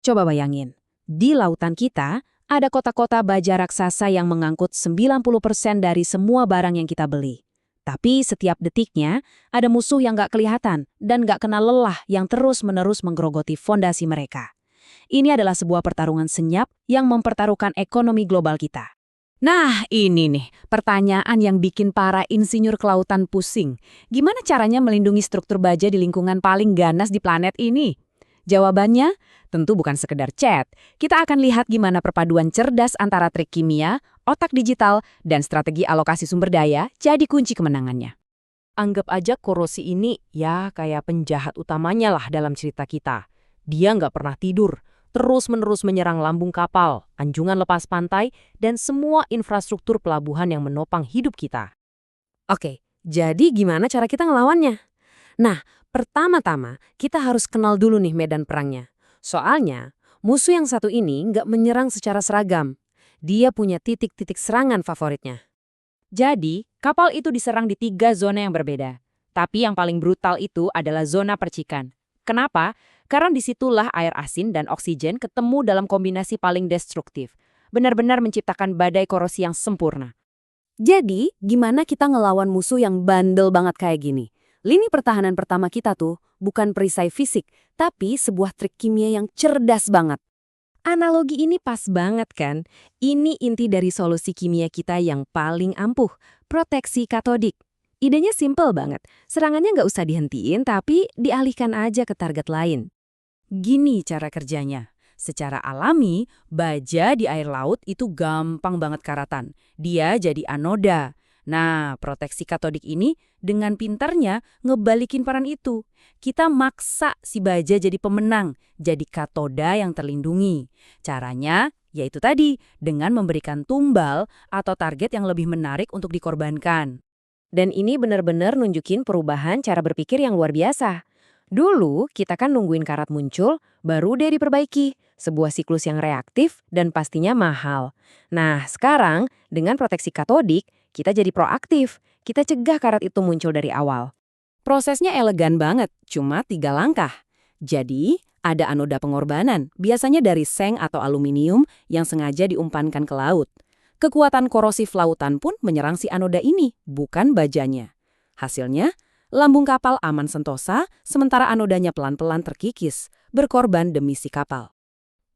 Coba bayangin, di lautan kita ada kota-kota baja raksasa yang mengangkut 90% dari semua barang yang kita beli. Tapi setiap detiknya ada musuh yang nggak kelihatan dan nggak kenal lelah yang terus-menerus menggerogoti fondasi mereka. Ini adalah sebuah pertarungan senyap yang mempertaruhkan ekonomi global kita. Nah, ini nih, pertanyaan yang bikin para insinyur kelautan pusing. Gimana caranya melindungi struktur baja di lingkungan paling ganas di planet ini? Jawabannya, tentu bukan sekedar chat. Kita akan lihat gimana perpaduan cerdas antara trik kimia, otak digital, dan strategi alokasi sumber daya jadi kunci kemenangannya. Anggap aja korosi ini ya kayak penjahat utamanya lah dalam cerita kita. Dia nggak pernah tidur, terus-menerus menyerang lambung kapal, anjungan lepas pantai, dan semua infrastruktur pelabuhan yang menopang hidup kita. Oke, jadi gimana cara kita ngelawannya? Nah, pertama-tama kita harus kenal dulu nih medan perangnya. Soalnya, musuh yang satu ini nggak menyerang secara seragam. Dia punya titik-titik serangan favoritnya. Jadi, kapal itu diserang di 3 zona yang berbeda. Tapi yang paling brutal itu adalah zona percikan. Kenapa? Karena disitulah air asin dan oksigen ketemu dalam kombinasi paling destruktif. Benar-benar menciptakan badai korosi yang sempurna. Jadi, gimana kita ngelawan musuh yang bandel banget kayak gini? Lini pertahanan pertama kita tuh bukan perisai fisik, tapi sebuah trik kimia yang cerdas banget. Analogi ini pas banget kan? Ini inti dari solusi kimia kita yang paling ampuh, proteksi katodik. Idenya simple banget, serangannya nggak usah dihentiin tapi dialihkan aja ke target lain. Gini cara kerjanya. Secara alami, baja di air laut itu gampang banget karatan. Dia jadi anoda. Nah, proteksi katodik ini dengan pintarnya ngebalikin peran itu. Kita maksa si baja jadi pemenang, jadi katoda yang terlindungi. Caranya, yaitu tadi, dengan memberikan tumbal atau target yang lebih menarik untuk dikorbankan. Dan ini benar-benar nunjukin perubahan cara berpikir yang luar biasa. Dulu, kita kan nungguin karat muncul, baru deh diperbaiki. Sebuah siklus yang reaktif dan pastinya mahal. Nah, sekarang, dengan proteksi katodik, kita jadi proaktif. Kita cegah karat itu muncul dari awal. Prosesnya elegan banget, cuma 3 langkah. Jadi, ada anoda pengorbanan, biasanya dari seng atau aluminium yang sengaja diumpankan ke laut. Kekuatan korosif lautan pun menyerang si anoda ini, bukan bajanya. Hasilnya, lambung kapal aman sentosa, sementara anodanya pelan-pelan terkikis, berkorban demi si kapal.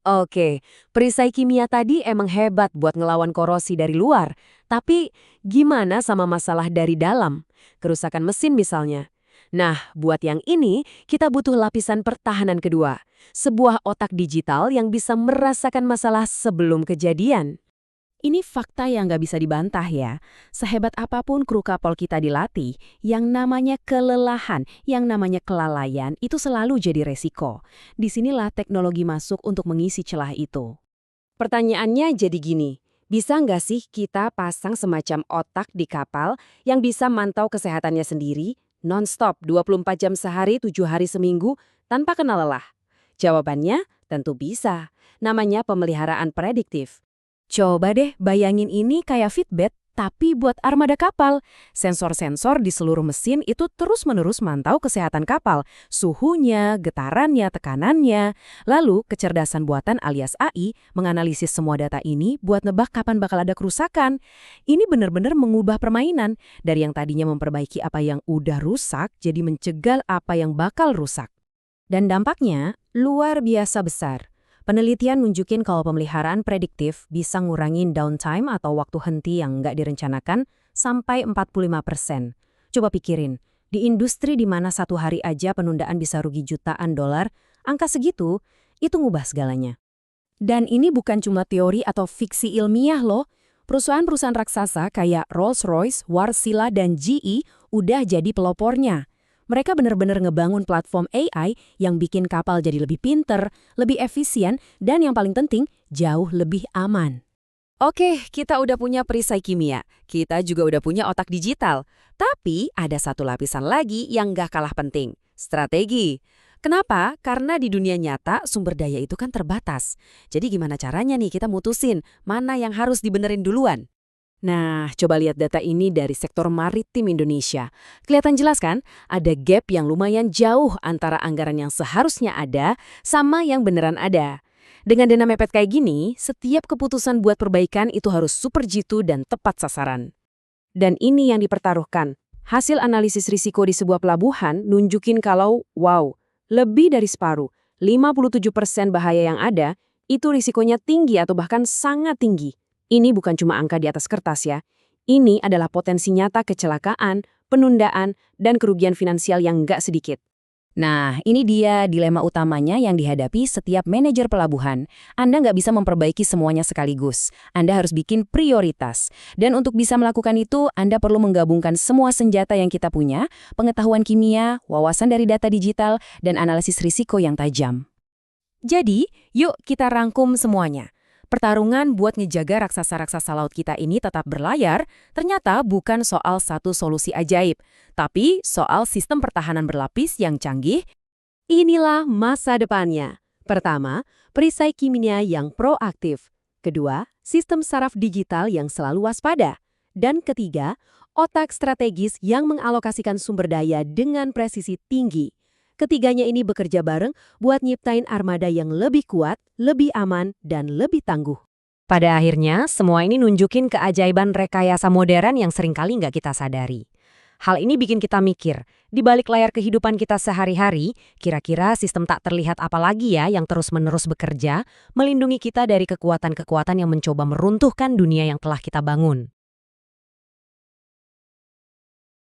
Oke, perisai kimia tadi emang hebat buat ngelawan korosi dari luar. Tapi gimana sama masalah dari dalam? Kerusakan mesin misalnya. Nah, buat yang ini, kita butuh lapisan pertahanan kedua. Sebuah otak digital yang bisa merasakan masalah sebelum kejadian. Ini fakta yang nggak bisa dibantah ya. Sehebat apapun kru kapal kita dilatih, yang namanya kelelahan, yang namanya kelalaian itu selalu jadi resiko. Disinilah teknologi masuk untuk mengisi celah itu. Pertanyaannya jadi gini, bisa nggak sih kita pasang semacam otak di kapal yang bisa mantau kesehatannya sendiri, non-stop 24 jam sehari, 7 hari seminggu, tanpa kenal lelah? Jawabannya tentu bisa. Namanya pemeliharaan prediktif. Coba deh bayangin ini kayak Fitbit, tapi buat armada kapal. Sensor-sensor di seluruh mesin itu terus-menerus mantau kesehatan kapal, suhunya, getarannya, tekanannya. Lalu, kecerdasan buatan alias AI menganalisis semua data ini buat nebak kapan bakal ada kerusakan. Ini benar-benar mengubah permainan, dari yang tadinya memperbaiki apa yang udah rusak, jadi mencegah apa yang bakal rusak. Dan dampaknya luar biasa besar. Penelitian nunjukin kalau pemeliharaan prediktif bisa ngurangin downtime atau waktu henti yang nggak direncanakan sampai 45%. Coba pikirin, di industri di mana 1 hari aja penundaan bisa rugi jutaan dolar, angka segitu, itu ngubah segalanya. Dan ini bukan cuma teori atau fiksi ilmiah loh. Perusahaan-perusahaan raksasa kayak Rolls-Royce, Wärtsilä, dan GE udah jadi pelopornya. Mereka benar-benar ngebangun platform AI yang bikin kapal jadi lebih pinter, lebih efisien, dan yang paling penting, jauh lebih aman. Oke, kita udah punya perisai kimia. Kita juga udah punya otak digital. Tapi ada satu lapisan lagi yang nggak kalah penting, strategi. Kenapa? Karena di dunia nyata sumber daya itu kan terbatas. Jadi gimana caranya nih kita mutusin mana yang harus dibenerin duluan? Nah, coba lihat data ini dari sektor maritim Indonesia. Kelihatan jelas kan? Ada gap yang lumayan jauh antara anggaran yang seharusnya ada sama yang beneran ada. Dengan dana mepet kayak gini, setiap keputusan buat perbaikan itu harus super jitu dan tepat sasaran. Dan ini yang dipertaruhkan. Hasil analisis risiko di sebuah pelabuhan nunjukin kalau, wow, lebih dari separuh, 57% bahaya yang ada, itu risikonya tinggi atau bahkan sangat tinggi. Ini bukan cuma angka di atas kertas ya. Ini adalah potensi nyata kecelakaan, penundaan, dan kerugian finansial yang nggak sedikit. Nah, ini dia dilema utamanya yang dihadapi setiap manajer pelabuhan. Anda nggak bisa memperbaiki semuanya sekaligus. Anda harus bikin prioritas. Dan untuk bisa melakukan itu, Anda perlu menggabungkan semua senjata yang kita punya, pengetahuan kimia, wawasan dari data digital, dan analisis risiko yang tajam. Jadi, yuk kita rangkum semuanya. Pertarungan buat ngejaga raksasa-raksasa laut kita ini tetap berlayar ternyata bukan soal satu solusi ajaib, tapi soal sistem pertahanan berlapis yang canggih. Inilah masa depannya. Pertama, perisai kimia yang proaktif. Kedua, sistem saraf digital yang selalu waspada. Dan ketiga, otak strategis yang mengalokasikan sumber daya dengan presisi tinggi. Ketiganya ini bekerja bareng buat nyiptain armada yang lebih kuat, lebih aman, dan lebih tangguh. Pada akhirnya, semua ini nunjukin keajaiban rekayasa modern yang seringkali nggak kita sadari. Hal ini bikin kita mikir, di balik layar kehidupan kita sehari-hari, kira-kira sistem tak terlihat apa lagi ya yang terus-menerus bekerja, melindungi kita dari kekuatan-kekuatan yang mencoba meruntuhkan dunia yang telah kita bangun.